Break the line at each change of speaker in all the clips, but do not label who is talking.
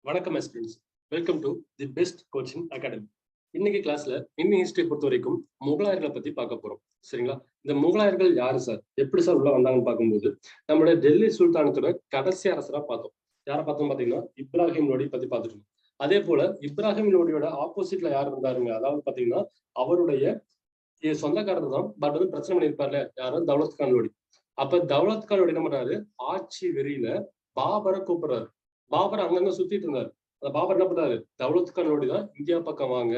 வணக்கம் students, welcome to the best coaching academy. இன்னைக்கு கிளாஸ்ல இந்தியன் ஹிஸ்டரி பொறுத்த வரைக்கும் முகலாயர்களை பத்தி பார்க்க போறோம். சரிங்களா? இந்த முகலாயர்கள் யாரு சார், எப்படி சார் உள்ள வந்தாங்கன்னு பார்க்கும்போது நம்மளுடைய டெல்லி சுல்தானத்தோட கடைசி அரசரா பார்த்தோம். யாரை பார்த்தோம் பாத்தீங்கன்னா இப்ராஹிம் லோடி பத்தி பார்த்துட்டு இருந்தோம். அதே போல இப்ராஹிம் லோடியோட ஆப்போசிட்ல யார் இருந்தாருங்க, அதாவது பாத்தீங்கன்னா அவருடைய சொந்தக்காரர் தான். பட் வந்து பிரச்சனை பண்ணியிருப்பார்ல, யாரும் தௌலத் கான் லோடி. அப்ப தௌலத் கான் லோடி என்ன பண்றாரு, ஆட்சி வெறியில பாபரை கூப்பிடுறாரு. பாபர் அங்கங்க சுத்திட்டு இருந்தாரு. அந்த பாபர் என்ன பண்றாரு, தௌலத் கான் லோடி தான் இந்தியா பக்கம் வாங்க,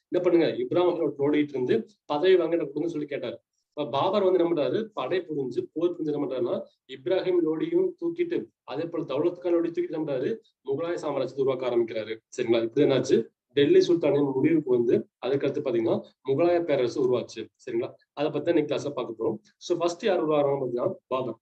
என்ன பண்ணுங்க இப்ராஹிம் லோடிட்டு இருந்து பதவி வாங்க கொடுன்னு சொல்லி கேட்டாரு. பாபர் வந்து என்ன பண்றாரு, படை புரிஞ்சு போர் புரிஞ்சு என்ன பண்றாருன்னா இப்ராஹிம் லோடியும் தூக்கிட்டு அதே போல தௌலத் கான் லோடி தூக்கிட்டு என்ன பண்றாரு, முகலாய சாம்ராஜ்யத்தை உருவாக்க ஆரம்பிக்கிறாரு. சரிங்களா? இப்படி என்னாச்சு, டெல்லி சுல்தானின் முடிவுக்கு வந்து அதுக்கடுத்து பாத்தீங்கன்னா முகலாய பேரரசு உருவாச்சு. சரிங்களா? அதை பத்தி இன்னைக்கு கிளாஸ்ல பார்க்க போறோம். சோ ஃபர்ஸ்ட் யார் உருவாகிறாங்க பாத்தீங்கன்னா பாபர்.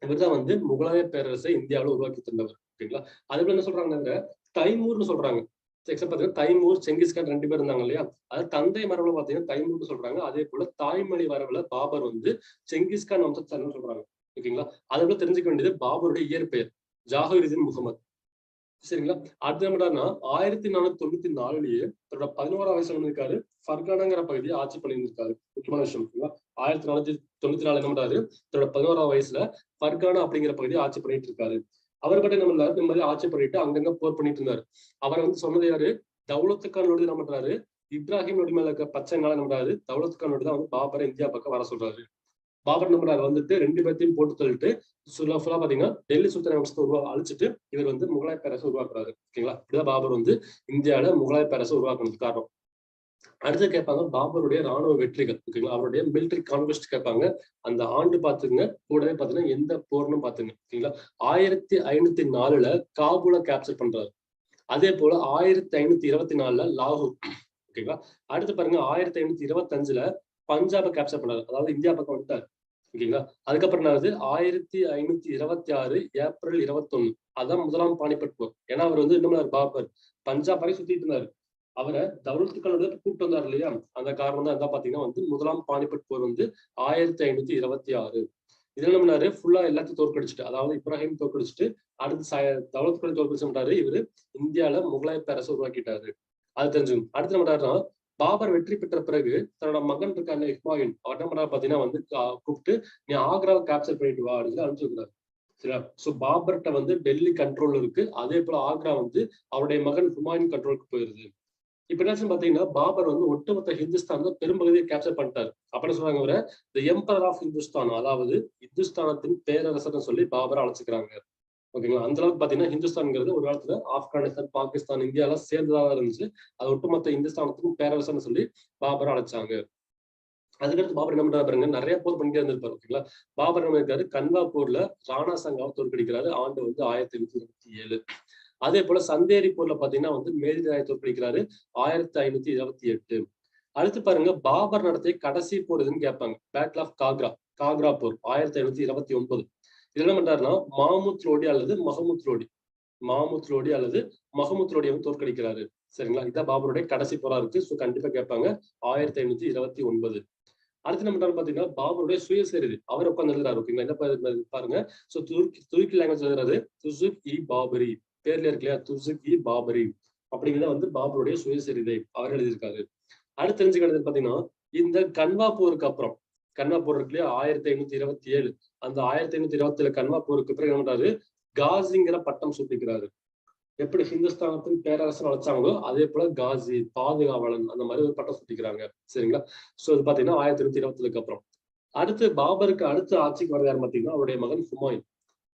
இவர்தான் வந்து முகலாய பேரரசை இந்தியாவில உருவாக்கி தந்தவர். ஓகேங்களா? அதுல என்ன சொல்றாங்க, தைமூர்னு சொல்றாங்க. பாத்தீங்கன்னா தைமூர், செங்கிஸ்கான் ரெண்டு பேர் இருந்தாங்க இல்லையா? அதாவது தந்தை மரபுல பாத்தீங்கன்னா தைமூர்னு சொல்றாங்க. அதே போல தாய்மொழி வரவுல பாபர் வந்து செங்கிஸ்கான் வம்சத்தார்னு சொல்றாங்க. ஓகேங்களா? அதை போல தெரிஞ்சுக்க வேண்டியது பாபருடைய இயற்பெயர் ஜாஹிருதீன் முகமது. சரிங்களா? அடுத்த என்னன்னா 1494லயே தன்னோட 11ஆம் வயசுல இருக்காரு ஃபர்கானாங்கிற பகுதியை ஆட்சி பண்ணியிருந்திருக்காரு. முக்கியமான விஷயம். 1494 என்ன பண்றாரு, தன்னோட 11ஆம் வயசுல ஃபர்கானா அப்படிங்கிற பகுதியை ஆட்சி பண்ணிட்டு இருக்காரு. அவர் கிட்ட நம்ம இந்த மாதிரி ஆட்சி பண்ணிட்டு அங்கங்க போர் பண்ணிட்டு இருந்தாரு. அவரை வந்து சொன்னது யாரு, தௌலத் கான் லோடி என்ன பண்றாரு, இப்ராஹிம் லோடி மேல இருக்க பச்சைனால என்ன பண்றாரு, தௌலத் கான் லோடி தான் வந்து பாபரை இந்தியா பக்கம் வர சொல்றாரு. பாபர் நம்பர் வந்துட்டு ரெண்டு பேர்த்தையும் போட்டு தள்ளிட்டு ஃபுல்லா பாத்தீங்கன்னா டெல்லி சுல்தான வம்சத்தை அழிச்சிட்டு இவர் வந்து முகலாய பேரரசு உருவாக்குறாரு. ஓகேங்களா? இப்படிதான் பாபர் வந்து இந்தியாவில முகலாய பேரரசு உருவாக்குறதுக்கு காரணம். அடுத்து கேட்பாங்க பாபருடைய ராணுவ வெற்றிகள். ஓகேங்களா? அவருடைய மிலிட்டரி கான்குவெஸ்ட் கேட்பாங்க. அந்த ஆண்டு பாத்துங்க, கூடவே பாத்தீங்கன்னா எந்த போர்னு பாத்துங்க. ஓகேங்களா? 1504ல காபூலை கேப்சர் பண்றாரு. அதே போல 1524ல லாகூர். ஓகேங்களா? அடுத்து பாருங்க 1525ல பஞ்சாபை கேப்சர் பண்ணாரு. அதாவது இந்தியா பக்கம் வந்துட்டாரு. ஓகேங்களா? அதுக்கப்புறம் என்னாவது 1526 ஏப்ரல் 21 அதான் முதலாம் பானிபட் போர். ஏன்னா அவர் வந்து என்ன பாபர் பஞ்சாப் வரை சுத்திட்டு இருந்தாரு. அவரை தௌலத்துக்களோட கூப்பிட்டு வந்தார் இல்லையா? அந்த காரணம் தான் பாத்தீங்கன்னா வந்து முதலாம் பானிபட் போர் வந்து 1526. இதுல என்ன பண்ணாரு, ஃபுல்லா எல்லாத்தையும் தோற்கடிச்சுட்டு, அதாவது இப்ராஹிம் தோற்கடிச்சுட்டு அடுத்து தௌலத்துக்களை தோற்கடிச்சு இவரு இந்தியாவில முகலாய பேரரசு உருவாக்கிட்டாரு. அது தெரிஞ்சுக்கணும். அடுத்து என்ன பண்றாருன்னா, பாபர் வெற்றி பெற்ற பிறகு தன்னோட மகன் இருக்காங்க ஹுமாயூன், அவர் என்ன பண்றாரு பாத்தீங்கன்னா வந்து கூப்பிட்டு நீ ஆக்ராவை கேப்சர் பண்ணிட்டு வா அப்படின்னு அனுப்பிச்சுக்கிறாரு. சரியா? சோ பாபர்கிட்ட வந்து டெல்லி கண்ட்ரோல் இருக்கு. அதே போல ஆக்ரா வந்து அவருடைய மகன் ஹுமாயூன் கண்ட்ரோலுக்கு போயிருது. இப்ப என்ன பாத்தீங்கன்னா பாபர் வந்து ஒட்டுமொத்த ஹிந்துஸ்தான் பெரும்பகுதியை கேப்சர் பண்ணிட்டாரு. அப்ப சொல்றாங்க அவரை தி எம்பரர் ஆஃப் ஹிந்துஸ்தான், அதாவது இந்துஸ்தானத்தின் பேரரசர்னு சொல்லி பாபரை அழைச்சுக்கிறாங்க. ஓகேங்களா? அந்த அளவுக்கு பாத்தீங்கன்னா ஹிந்துஸ்தான்ங்கிறது ஒரு காலத்துல ஆப்கானிஸ்தான், பாகிஸ்தான், இந்தியா எல்லாம் சேர்ந்ததாக இருந்துச்சு. அது ஒட்டுமொத்த இந்துஸ்தானத்துக்கும் பேரரசர்னு சொல்லி பாபரை அழைச்சாங்க. அதுக்கடுத்து பாபர் என்ன பண்றாரு பாருங்க, நிறைய போர் பண்ணிட்டே இருந்திருப்பாரு. ஓகேங்களா? பாபர் என்ன இருக்காரு, கன்வா போர்ல ராணா சங்காவை தோற்கடிக்கிறாரு. ஆண்டு வந்து 1527. அதே போல சந்தேரி போர்ல பாத்தீங்கன்னா வந்து மேதி ராயை தோற்கடிக்கிறாரு 1528. அடுத்து பாருங்க பாபர் நடத்திய கடைசி போர் எதுன்னு கேட்பாங்க. பேட்டில் ஆஃப் காக்ரா, காக்ரா போர் 1529. இது என்ன பண்றாருன்னா மாமுத் லோடி அல்லது மஹமுத் லோடி, மாமுத் லோடி அல்லது மஹமுத் லோடியை வந்து தோற்கடிக்கிறாரு. சரிங்களா? இதான் பாபருடைய கடைசி போரா இருக்கு. ஸோ கண்டிப்பா கேட்பாங்க 1529. அடுத்து என்ன பண்றாரு பாத்தீங்கன்னா பாபருடைய சுயசரிதை, அவர் உட்கார்ந்து எழுதுறாரு. ஓகேங்களா? என்ன பாருங்க, சோ துருக்கி லாங்குவேஜ் எழுதுறாரு. துசுக் இ பாபரி, பேர்ல இருக்கு இல்லையா, துசுக் இ பாபரி அப்படிங்கிறத வந்து பாபருடைய சுயசரிதை அவர் எழுதியிருக்காரு. அடுத்து தெரிஞ்சுக்கிறது பாத்தீங்கன்னா இந்த கன்வா போருக்கு அப்புறம், கன்வா போர் இருக்கு இல்லையா 1527, அந்த 1527 கன்வா போருக்கு பிறகு என்ன பண்றாரு, காசிங்கிற பட்டம் சூட்டிக்கிறாரு. எப்படி ஹிந்துஸ்தானத்தின் பேரரசன் அழைச்சாங்களோ அதே போல காசி, பாதுகாவலன், அந்த மாதிரி ஒரு பட்டம் சுட்டிக்கிறாங்க. சரிங்களா? சோ இது பாத்தீங்கன்னா 1527 அப்புறம். அடுத்து பாபருக்கு அடுத்து ஆட்சிக்கு வர யாரு பாத்தீங்கன்னா அவருடைய மகன் ஹுமாயூன்.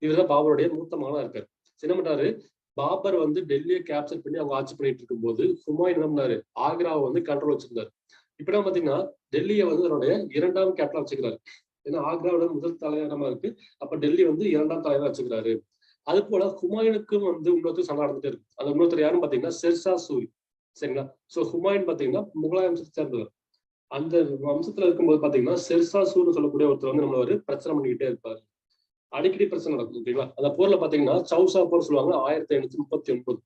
இவர்தான் பாபருடைய மூத்த மகனா இருக்காரு. என்ன பண்றாரு, பாபர் வந்து டெல்லியை கேப்சர் பண்ணி அவங்க ஆட்சி பண்ணிட்டு இருக்கும் போது ஹுமாயூன் என்ன பண்ணாரு, ஆக்ராவை வந்து கண்ட்ரோல் வச்சிருந்தாரு. இப்ப பாத்தீங்கன்னா டெல்லியை வந்து அவருடைய இரண்டாம் கேப்டனா வச்சுக்கிறாரு. ஏன்னா ஆக்ராவோட முதல் தலைநகரமா இருக்கு. அப்ப டெல்லி வந்து இரண்டாம் தலைவரா வச்சுக்கிறாரு. அது போல ஹுமாயூனுக்கும் வந்து இன்னொருத்தர் சண்டை நடந்துட்டே இருக்கு. அந்த இன்னொருத்தர் யாரும் பாத்தீங்கன்னா ஷெர்ஷா சூரி. சரிங்களா? சோ ஹுமாயூன் பாத்தீங்கன்னா முகலாய வம்சத்தை சேர்ந்தவர். அந்த வம்சத்துல இருக்கும்போது பாத்தீங்கன்னா ஷெர்ஷா சூர்னு சொல்லக்கூடிய ஒருத்தர் வந்து நம்மள ஒரு பிரச்சனை பண்ணிக்கிட்டே இருப்பாரு. அடிக்கடி பிரச்சனை நடக்கும். ஓகேங்களா? அந்த போர்ல பாத்தீங்கன்னா சௌசா போர் சொல்லுவாங்க 1539.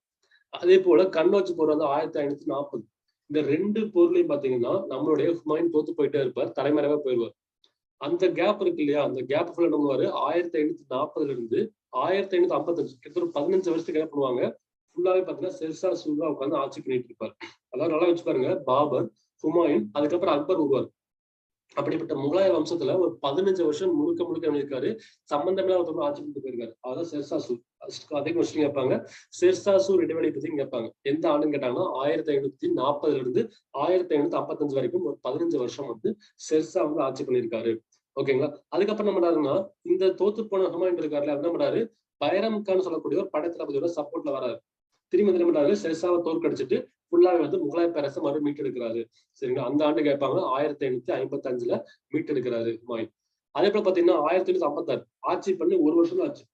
அதே போல கன்னோஜ் போர் வந்து 1540. இந்த ரெண்டு போர்லயும் பாத்தீங்கன்னா நம்மளுடைய ஹுமாயூன் தோத்து போயிட்டே இருப்பார், தலைமறைவா போயிடுவார். அந்த கேப் இருக்கு இல்லையா, அந்த கேப் ஃபுல்லா என்ன பண்ணுவாரு, 1540ல இருந்து 1555 கிட்டத்தட்ட 15 வருஷத்துக்கு என்ன பண்ணுவாங்க, ஃபுல்லாவே பாத்தீங்கன்னா ஷெர்ஷா சூர் உட்காந்து ஆட்சி பண்ணிட்டு இருப்பாரு. அதாவது நல்லா வச்சு பாருங்க, பாபர், ஹுமாயூன், அதுக்கப்புறம் அக்பர் உருவார். அப்படிப்பட்ட முகலாய வம்சத்துல ஒரு 15 வருஷம் முழுக்க முழுக்க இருக்காரு. சம்பந்தமே ஒருத்தவங்க ஆட்சி பண்ணிட்டு போயிருக்காரு. அதான் ஷெர்ஷா சூர். அதே கொஸ்டின் கேட்பாங்க. ஷெர்ஷா சூர் இடைவெளி பத்தி கேட்பாங்க. எந்த ஆண்டுன்னு கேட்டாங்கன்னா 1540 இருந்து 1555 வரைக்கும் ஒரு 15 வருஷம் வந்து ஷெர்ஷா வந்து ஆட்சி பண்ணியிருக்காரு. ஓகேங்களா? அதுக்கப்புறம் என்ன பண்ணாருன்னா, இந்த தோத்து போன ஹுமாயூன் இருக்காருல்ல, என்ன பண்ணாரு, பைரம் கான் சொல்லக்கூடிய ஒரு படைத்தளபதியோட சப்போர்ட்ல வராரு. திரும்பி என்ன பண்றாரு, ஷெர்ஷாவை தோற்கடிச்சிட்டு ஃபுல்லாவே வந்து முகலாய பேரரசை மறு மீட்டெடுக்கிறாரு. சரிங்களா? அந்த ஆண்டு கேட்பாங்க 1555 மீட்டெடுக்கிறாரு ஹுமாயூன். அதே போல பாத்தீங்கன்னா 1556 ஆட்சி பண்ணி ஒரு வருஷம் தான் ஆச்சு.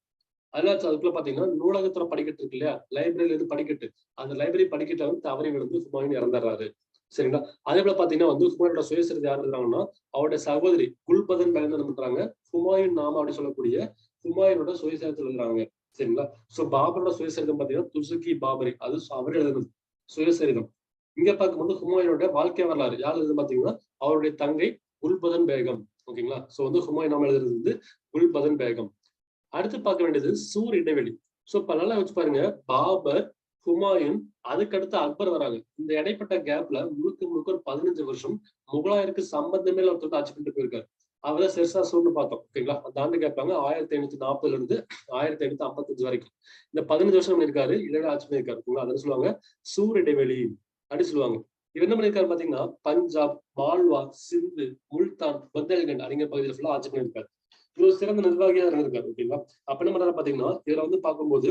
அதனாச்சு அதுக்குள்ள பாத்தீங்கன்னா நூலகத்துல படிக்கட்டு இருக்கு இல்லையா, லைப்ரரியில இருந்து படிக்கட்டு, அந்த லைப்ரரி படிக்கட்டுல வந்து தவறி விழுந்து ஹுமாயூன் இறந்துடுறாரு. சரிங்களா? அதே போல பாத்தீங்கன்னா வந்து ஹுமாயூனோட சுயசரிதை யார் எழுதுறாங்கன்னா, அவருடைய சகோதரி குல்பதன் பேகன் என்ன பண்றாங்க, ஹுமாயூன் நாமா அப்படின்னு சொல்லக்கூடிய ஹுமாயூனோட சுயசரிதை எழுதுறாங்க. சரிங்களா? சோ பாபரோட சுயசரிதம் பாத்தீங்கன்னா துசுகி பாபரி, அது அவர் எழுதுனது சுயசரிதம். இங்க பார்க்கும்போது ஹுமாயூனோட வாழ்க்கை வரலாறு யார் எழுதுன்னு பாத்தீங்கன்னா, அவருடைய தங்கை குல்பதன் பேகம். ஓகேங்களா? சோ வந்து ஹுமாயூன் நாம எழுதுறது வந்து குல்பதன் பேகம். அடுத்து பார்க்க வேண்டியது சூர் இடைவெளி. சோ இப்ப நல்லா வச்சு பாருங்க, பாபர், ஹுமாயூன், அதுக்கடுத்து அக்பர் வராங்க. இந்த இடைப்பட்ட கேப்ல முழுக்க முழுக்க ஒரு 15 வருஷம் முகலாயருக்கு சம்பந்தமே ஒருத்தர் ஆட்சி பண்ணிட்டு போயிருக்காரு. அவர்தான் ஷெர்ஷா சூர்னு பார்த்தோம். ஓகேங்களா? அந்த ஆண்டு கேட்பாங்க 1540 இருந்து 1555 வரைக்கும். இந்த 15 வருஷம் இருக்காரு, இடையில ஆட்சி பண்ணியிருக்காரு. ஓகேங்களா? அதெல்லாம் சொல்லுவாங்க சூர் இடைவெளி அப்படின்னு சொல்லுவாங்க. இவர் என்ன பண்ணிருக்காரு பாத்தீங்கன்னா, பஞ்சாப், மால்வா, சிந்து, முல்தான், பந்தேல்கண்ட் அப்படிங்கிற பகுதியில் ஃபுல்லா ஆட்சி பண்ணியிருக்காரு. இவர் சிறந்த நிர்வாகியா இருந்திருக்காரு. ஓகேங்களா? அப்ப என்ன பண்றாரு பாத்தீங்கன்னா, இதுல வந்து பார்க்கும்போது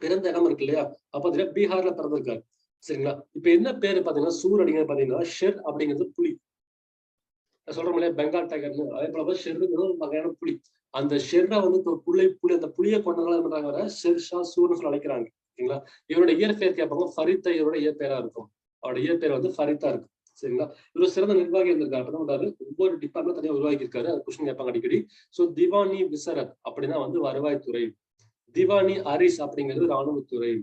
பிறந்த இடம் இருக்கு இல்லையா, அப்ப பாத்தீங்கன்னா பீகார்ல பிறந்திருக்காரு. சரிங்களா? இப்ப என்ன பேரு பாத்தீங்கன்னா, சூர் அப்படிங்கிறது பாத்தீங்கன்னா ஷெர் அப்படிங்கிறது புலி. சொல்றோம் இல்லையா, பெங்கால் டைகர்னு, அதே போல ஷெர்ங்கிறது ஒரு வகையான புலி. அந்த ஷெர்ரை வந்து புலி அந்த புலியை கொண்டதால என்ன பண்றாங்க, வர ஷெர்ஷா சூர்னு சொல்லி அழைக்கிறாங்க. ஓகேங்களா? இவருடைய இயற்பெயர் கேட்பாங்க, ஃபரித்தா இவரோட இயற்பெயரா இருக்கும். அவருடைய இயற்பெயர் வந்து ஃபரித்தா இருக்கு. சரிங்களா? இவர் சிறந்த நிர்வாகி இருந்திருக்காரு. அப்பதான் பண்றாரு, ஒவ்வொரு டிபார்ட்மெண்ட் தனியா உருவாக்கி இருக்காரு. அது கொஸ்டின் கேட்பாங்க அடிக்கடி. சோ திவானி விசரத் அப்படின்னா வந்து வருவாய்த்துறை, திவானி அரிஸ் அப்படிங்கிறது ராணுவத்துறை,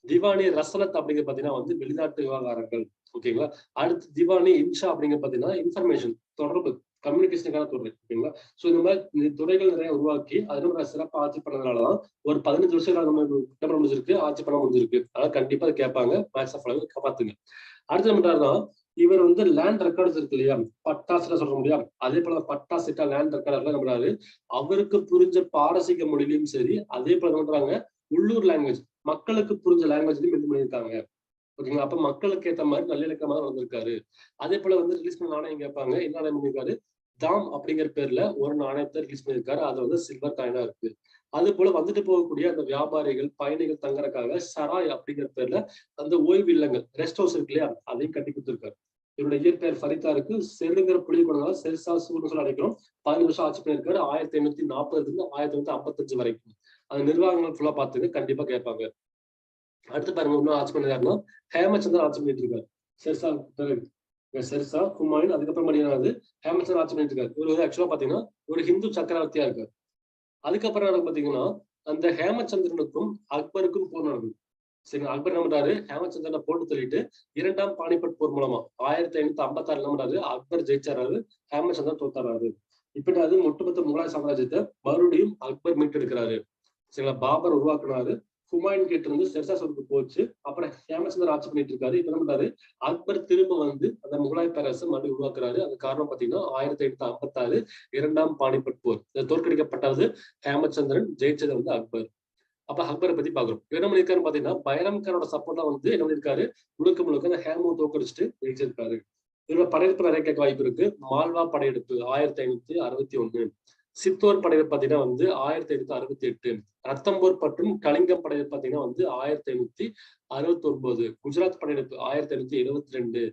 திவானி ரசலத் அப்படிங்கிறது பாத்தீங்கன்னா வந்து வெளிநாட்டு விவகாரங்கள். ஓகேங்களா? அடுத்து திவானி இன்ஷா அப்படிங்கிறது பாத்தீங்கன்னா இன்ஃபர்மேஷன், தொடர்பு, கம்யூனிகேஷனுக்கான துறை. ஓகேங்களா? சோ இந்த மாதிரி துறைகள் நிறைய உருவாக்கி அது நம்ம சிறப்பா ஆட்சி பண்ணதுனாலதான் ஒரு 15 வருஷம் நம்ம திட்டம் முடிஞ்சிருக்கு, ஆட்சி பண்ண முடிஞ்சிருக்கு. அதாவது கண்டிப்பா கேட்பாங்க, மேக்ஸ் ஆஃப் காப்பாத்துங்க. அடுத்து என்ன பண்றாருன்னா, இவர் வந்து லேண்ட் ரெக்கார்ட்ஸ் இருக்கு இல்லையா, பட்டாசுல சொல்ற முடியா, அதே போல பட்டா சிட்டா லேண்ட் ரெக்கார்ட் எல்லாம் நம்புறாரு. அவருக்கு புரிஞ்ச பாரசீக மொழியிலும் சரி, அதே போல என்ன பண்றாங்க, உள்ளூர் லாங்குவேஜ், மக்களுக்கு புரிஞ்ச லாங்குவேஜ்லயும் இது பண்ணியிருக்காங்க. ஓகேங்களா? அப்ப மக்களுக்கு ஏத்த மாதிரி நல்லிணக்கமா தான் வந்திருக்காரு. அதே போல வந்து ரிலீஸ் பண்ண நாணயம் கேட்பாங்க, என்ன நாணயம் பண்ணிருக்காரு, தாம் அப்படிங்கிற பேர்ல ஒரு நாணயத்தை ரிலீஸ் பண்ணியிருக்காரு. அது வந்து சில்வர் காயினா இருக்கு. அது போல வந்துட்டு போகக்கூடிய அந்த வியாபாரிகள், பயணிகள் தங்கறதுக்காக சராய் அப்படிங்கிற பேர்ல அந்த ஓய்வு இல்லங்கள், ரெஸ்ட் ஹவுஸ் இருக்கு இல்லையா, அதையும் கட்டி கொடுத்திருக்காரு. இவருடைய இயற்பெயர் ஃபரிதா இருக்கு. செருங்கிற புலி கொண்டதால ஷெர்ஷா சூர்னு சொல்லி அழைக்கிறோம். 15 வருஷம் ஆட்சி பண்ணியிருக்காரு. 1540 இருந்து 1555 வரைக்கும். அந்த நிர்வாகங்கள் ஃபுல்லா பார்த்துங்க, கண்டிப்பா கேட்பாங்க. அடுத்து பாருங்க, இன்னும் ஆட்சி பண்ணிருக்காருன்னா ஹேமச்சந்திரன் ஆட்சி பண்ணிட்டு இருக்காரு. ஷெர்ஷா ஷெர்ஷா, ஹுமாயூன், அதுக்கப்புறம் மணியனாவது ஹேமச்சந்திரன் ஆட்சி பண்ணிட்டு இருக்காரு. இவர் வந்து ஆக்சுவலா பாத்தீங்கன்னா ஒரு ஹிந்து சக்கரவர்த்தியா இருக்காரு. அதுக்கப்புறம் எனக்கு பாத்தீங்கன்னா, அந்த ஹேமச்சந்திரனுக்கும் அக்பருக்கும் போர் நடக்குது. சரி, அக்பர் என்ன பண்றாரு, ஹேமச்சந்திரனை போட்டு தள்ளிட்டு 2ஆம் பானிபட் போர் மூலமா 1556 என்ன பண்றாரு, அக்பர் ஜெயிச்சாரு, ஹேமச்சந்திரன் தோத்தாரு. இப்படி அது ஒட்டுமொத்த முகலாய சாம்ராஜ்யத்தை மறுபடியும் அக்பர் மீட்டெடுக்கிறாரு. சரிங்களா? பாபர் உருவாக்குனாரு, ஹுமாயூன் கிட்ட இருந்து ஷெர்ஷா சூருக்கு போச்சு. அப்புறம் ஹேமச்சந்திரன் ஆட்சி பண்ணிட்டு இருக்காரு. இப்ப என்ன பண்றாரு, அக்பர் திரும்ப வந்து அந்த முகலாய பேரரசை மறுபடியும் உருவாக்குறாரு. அது காரணம் பாத்தீங்கன்னா 1556 2ஆம் பானிபட் போர். இது தோற்கடிக்கப்பட்டது ஹேமச்சந்திரன், ஜெயிச்சது வந்து அக்பர். அப்ப அக்பரை பத்தி பாக்குறோம். என்ன பண்ணிருக்காருன்னு பாத்தீங்கன்னா, பைரம் கானோட சப்போர்ட்ல வந்து என்ன பண்ணிருக்காரு, முழுக்க முழுக்க அந்த ஹேமு தோற்கடிச்சுட்டு ஜெயிச்சிருக்காரு. இதோட படையெடுப்பு நிறைய கேட்க வாய்ப்பு இருக்கு. மால்வா படையெடுப்பு 1561, சித்தோர் படையெடுப்பு பாத்தீங்கன்னா வந்து 1568, ரத்தம்போர் மற்றும் கலிங்கம் படையெடுப்பு பாத்தீங்கன்னா வந்து 1569, குஜராத் படையெடுப்பு 1572,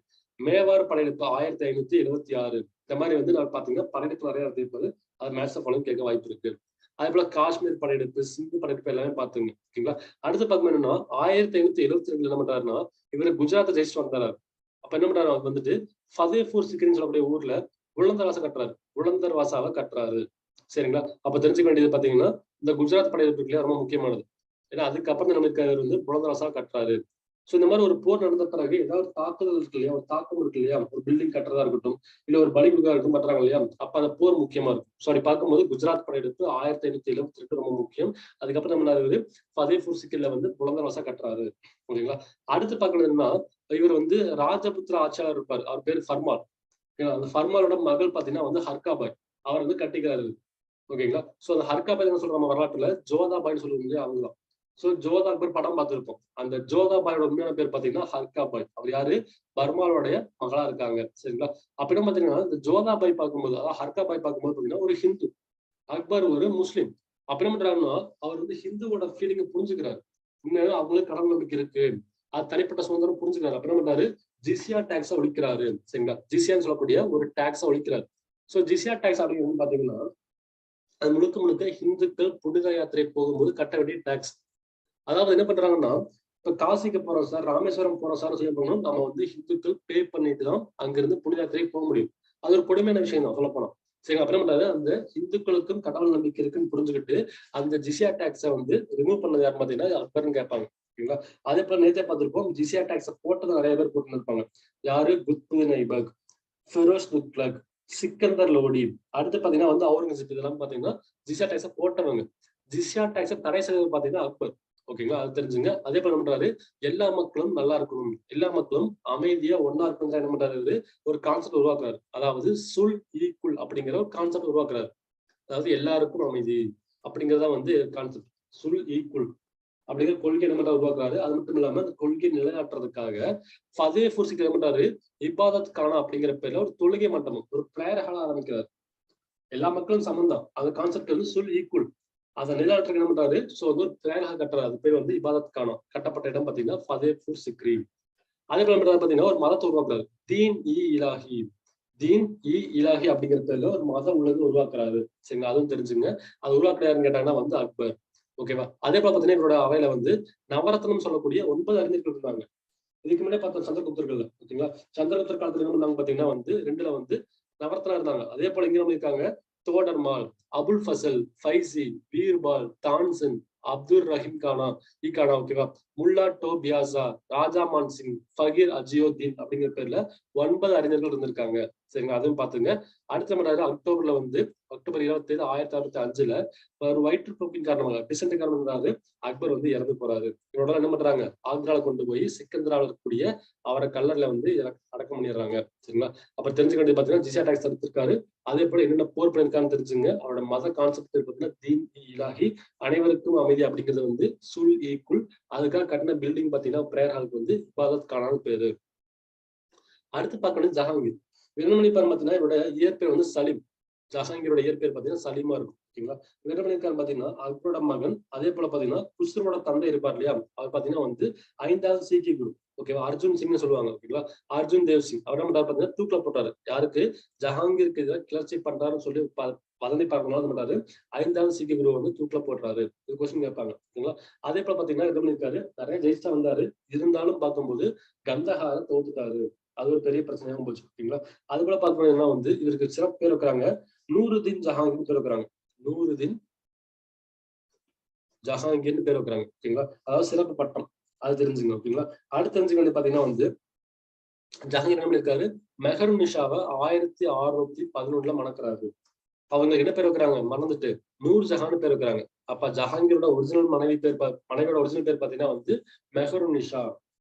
மேவார் படையெடுப்பு 1576. இந்த மாதிரி வந்து நான் பாத்தீங்கன்னா படையெடுப்பு நிறைய நடத்திருப்பாரு. அது மேட்ச் ஃபாலோ கேட்க வாய்ப்பு இருக்கு. அதே போல காஷ்மீர் படையெடுப்பு, சிந்து படையெடுப்பு எல்லாமே பாத்துங்க. ஓகேங்களா? அடுத்து பார்க்கும் என்னன்னா 1572 என்ன பண்றாருன்னா, இவரு குஜராத்தை ஜெயிச்சுட்டு வந்தாரு. அப்ப என்ன பண்றாரு, அவர் வந்துட்டு ஃபதேபூர் சிக்ரின்னு சொல்லக்கூடிய ஊர்ல புலந்தர்வாசா கட்டுறாரு, புலந்தர்வாசாவை கட்டுறாரு. சரிங்களா? அப்ப தெரிஞ்சுக்க வேண்டியது பாத்தீங்கன்னா, இந்த குஜராத் படையெடுப்பு ரொம்ப முக்கியமானது. ஏன்னா அதுக்கப்புறம் நம்ம வந்து புலந்தர்வாசாவை கட்டுறாரு. சோ இந்த மாதிரி ஒரு போர் நடந்த பிறகு ஏதாவது தாக்குதல் இருக்கு இல்லையா, ஒரு தாக்கம் இருக்கு இல்லையா, ஒரு பில்டிங் கட்டுறதா இருக்கட்டும், இல்ல ஒரு பலி கொடுக்கறதா இருக்கட்டும் பண்றாங்க இல்லையா, அப்ப அந்த போர் முக்கியமா இருக்கும். ஸோ அப்படி பார்க்கும்போது குஜராத் படையெடுப்பு 1572 ரொம்ப முக்கியம். அதுக்கப்புறம் நம்ம என்ன ஃபதேபூர் சிக்கல்ல வந்து புலந்தரவாசா கட்டுறாரு. ஓகேங்களா. அடுத்து பார்க்கறது என்னன்னா, இவர் வந்து ராஜபுத்திர ஆட்சியாளர் இருப்பார், அவர் பேர் ஃபர்மால். அந்த ஃபர்மாலோட மகள் பாத்தீங்கன்னா வந்து ஹர்காபாய், அவர் வந்து கட்டிக்கிறாரு. ஓகேங்களா. சோ அந்த ஹர்காபாய் என்ன சொல்ற நம்ம வரலாற்றுல ஜோதாபாய்னு சொல்லுவோம் இல்லையா, அவங்கதான். சோ ஜோதா அக்பர் படம் பார்த்திருப்போம். அந்த ஜோதாபாயோட உண்மையான பேர் பாத்தீங்கன்னா ஹர்காபாய். அவர் யாரு? பர்மாலோடைய மகளா இருக்காங்க. சரிங்களா. அப்படின்னு பாத்தீங்கன்னா இந்த ஜோதாபாய் பார்க்கும்போது, அதாவது ஹர்காபாய் பார்க்கும்போது பாத்தீங்கன்னா ஒரு ஹிந்து, அக்பர் ஒரு முஸ்லீம். அப்ப என்ன பண்றாருன்னா, அவர் வந்து ஹிந்துவோட ஃபீலிங்கை புரிஞ்சுக்கிறாரு. உண்மையாவே அவங்களுக்கு கடவுள் நம்பிக்கை இருக்கு, அது தனிப்பட்ட சுதந்திரம் புரிஞ்சுக்கிறாரு. அப்ப என்ன பண்றாரு, ஜிசியா டாக்ஸ ஒழிக்கிறாரு. சரிங்களா. ஜிசியான்னு சொல்லக்கூடிய ஒரு டாக்ஸ ஒழிக்கிறாரு. சோ ஜிசியா டாக்ஸ் அப்படிங்கிறது பாத்தீங்கன்னா, அது முழுக்க முழுக்க ஹிந்துக்கள் புனித யாத்திரை போகும்போது கட்ட வேண்டிய டாக்ஸ். அதாவது என்ன பண்றாங்கன்னா, இப்ப காசிக்கு போறோம் சார், ராமேஸ்வரம் போறோம் சார் செய்ய போனோம், நம்ம வந்து ஹிந்துக்கள் பே பண்ணிட்டு தான் அங்கிருந்து புனித யாத்திரைக்கு போக முடியும். அது ஒரு கொடுமையான விஷயம் தான் சொல்ல போனா. சரி, அப்புறம் பண்றாரு, அந்த ஹிந்துக்களுக்கும் கடவுள் நம்பிக்கை இருக்குன்னு புரிஞ்சுக்கிட்டு அந்த ஜிசியா டாக்ஸை வந்து ரிமூவ் பண்ணது யாருன்னு பாத்தீங்கன்னா அக்பர்னு கேட்பாங்க. ஓகேங்களா. அதே போல நேத்தே பார்த்திருப்போம், ஜிசியா டாக்ஸை போட்டது நிறைய பேர் போட்டு இருப்பாங்க. யாரு? குத்புதீன் ஐபக், ஃபெரோஸ் துக்ளக், சிக்கந்தர் லோடி, அடுத்து பாத்தீங்கன்னா வந்து அவுரங்கசீப், இதெல்லாம் பாத்தீங்கன்னா ஜிசியா டாக்ஸை போட்டவங்க. ஜிசியா டாக்ஸை தடை செய்தது பாத்தீங்கன்னா அக்பர். ஓகேங்களா. அது தெரிஞ்சுங்க. அதே போல என்ன பண்றாரு, எல்லா மக்களும் நல்லா இருக்கணும், எல்லா மக்களும் அமைதியா ஒன்னா இருக்கணும் என்ன பண்றாரு, ஒரு கான்செப்ட் உருவாக்குறாரு. அதாவது சுல் ஈக்குல் அப்படிங்கிற ஒரு கான்செப்ட் உருவாக்குறாரு. அதாவது எல்லாருக்கும் அமைதி அப்படிங்கறதா வந்து கான்செப்ட். சுல் ஈக்குல் அப்படிங்கிற கொள்கை என்ன உருவாக்குறாரு. அது மட்டும் இல்லாம அந்த கொள்கையை நிலைநாட்டுறதுக்காக ஃபதேபூர் சிக்ரி என்ன பண்றாரு, இபாதத் கானா அப்படிங்கிற பேர்ல ஒரு தொழுகை மண்டபம், ஒரு பிரேயர் ஹால் ஆரம்பிக்கிறார். எல்லா மக்களும் சமம் தான், அந்த கான்செப்ட் வந்து சுல் ஈக்குல். அதை நிலைநாட்டுறதுக்கு என்ன பண்றாரு, சோ வந்து ஒரு பிரேயர் ஹால் கட்டுறாரு. அது பேர் வந்து இபாதத் கானா. கட்டப்பட்ட இடம் பாத்தீங்கன்னா ஃபதேபூர் சிக்ரி. அதே போல பாத்தீங்கன்னா ஒரு மதத்தை உருவாக்குறாரு, தீன் இ இலாஹி. தீன் இ இலாஹி அப்படிங்கிற பேர்ல ஒரு மத உலகம் உருவாக்குறாரு. சரிங்களா. அதுவும் தெரிஞ்சுங்க. அது உருவாக்குறாருன்னு கேட்டாங்கன்னா வந்து அக்பர். ஓகேவா. அதே போல பாத்தீங்கன்னா இவரோட அவையில வந்து நவரத்னம் சொல்லக்கூடிய 9 அறிஞர்கள் இருந்தாங்க. இதுக்கு முன்னாடி பார்த்த சந்திரகுப்தர்கள். ஓகேங்களா. சந்திரகுப்தர் காலத்துல என்ன பண்ணாங்க பாத்தீங்கன்னா வந்து 2ல வந்து நவரத்னா இருந்தாங்க. அதே போல இங்க நம்ம இருக்காங்க, தோடர்மால், அபுல் ஃபசல், ஃபைசி, பீர்பால், தான்சன், அப்துல் ரஹீம் கானா, ஈகானா. ஓகேவா. முல்லா டோபியாசா, ராஜா மான் சிங், ஃபகீர் அஜியோதீன் அப்படிங்கிற பேர்ல 9 அறிஞர்கள் இருந்திருக்காங்க. சரிங்க. அதுவும் பாத்துங்க. அடுத்த மணி அக்டோபர்ல வந்து அக்டோபர் 27, 1605 ஒரு வயிற்றுப்போக்கின் காரணமாக டிசென்ட் காரணமாக அக்பர் வந்து இறந்து போறாரு. இவரோட என்ன பண்றாங்க, ஆக்ரால கொண்டு போய் சிக்கந்தரால இருக்கக்கூடிய அவரை கல்லறையில வந்து அடக்கம் பண்ணிடுறாங்க. சரிங்களா. அப்ப தெரிஞ்சுக்க வேண்டியது பாத்தீங்கன்னா ஜிசியா டாக்ஸ் தடுத்திருக்காரு. அதே போல என்னென்ன போர் பண்ணிருக்கான்னு தெரிஞ்சுங்க. அவரோட மத கான்செப்ட் பாத்தீங்கன்னா தீன் இ இலாஹி, அனைவருக்கும் அமைதி அப்படிங்கிறது வந்து சுல் ஈக்குல். அதுக்காக கட்டின பில்டிங் பாத்தீங்கன்னா பிரேயர் ஹாலுக்கு வந்து இபாதத் கானான்னு பேரு. அடுத்து பார்க்கணும் ஜஹாங்கீர். என்ன பண்ணிருப்பாரு பாத்தீங்கன்னா, இவரோட இயற்பெயர் வந்து சலீம். ஜஹாங்கீரோட இயற்பெயர் பாத்தீங்கன்னா சலீமா இருக்கும். ஓகேங்களா. இவர் என்ன பண்ணிருக்காரு பாத்தீங்கன்னா, அக்பரோட மகன், அதே போல பாத்தீங்கன்னா குஸ்ருவோட தந்தை இருப்பார் இல்லையா, அவர் பாத்தீங்கன்னா வந்து 5வது சீக்கிய குரு. ஓகேவா. அர்ஜுன் சிங்னு சொல்லுவாங்க. ஓகேங்களா. அர்ஜுன் தேவ் சிங் அவர் என்ன பண்றாரு பாத்தீங்கன்னா தூக்கில போட்டாரு. யாருக்கு? ஜஹாங்கீருக்கு எதிராக கிளர்ச்சி பண்றாருன்னு சொல்லி வதந்தி பார்க்கணும் பண்றாரு. 5வது சீக்கிய குரு வந்து தூக்கில போடுறாரு. இது கொஸ்டின் கேட்பாங்க. ஓகேங்களா. அதே போல பாத்தீங்கன்னா என்ன பண்ணிருக்காரு, நிறைய ஜெயிச்சா வந்தாரு. இருந்தாலும் பார்க்கும்போது கந்தஹார தோத்துட்டாரு. அது ஒரு பெரிய பிரச்சனையாகவும் போச்சு. ஓகேங்களா. அது போல பார்க்கணும்னா வந்து இவருக்கு சிறப்பு பேர் வைக்கிறாங்க, நூருதீன் ஜஹாங்கீர் பேர் வைக்கிறாங்க. நூருதீன் ஜஹாங்கீர்னு பேர் வைக்கிறாங்க. ஓகேங்களா. அதாவது சிறப்பு பட்டம். அது தெரிஞ்சுங்க. ஓகேங்களா. அடுத்து தெரிஞ்சுக்க வேண்டிய பாத்தீங்கன்னா வந்து ஜஹாங்கீர் என்ன இருக்காரு, மெஹர் நிஷாவை 1611 மணக்கிறாரு. அவங்க என்ன பேர் வைக்கிறாங்க மறந்துட்டு, நூர் ஜஹான் பேர் வைக்கிறாங்க. அப்ப ஜஹாங்கீரோட ஒரிஜினல் மனைவி பேர் மனைவியோட ஒரிஜினல் பேர் பாத்தீங்கன்னா வந்து மெஹர் நிஷா.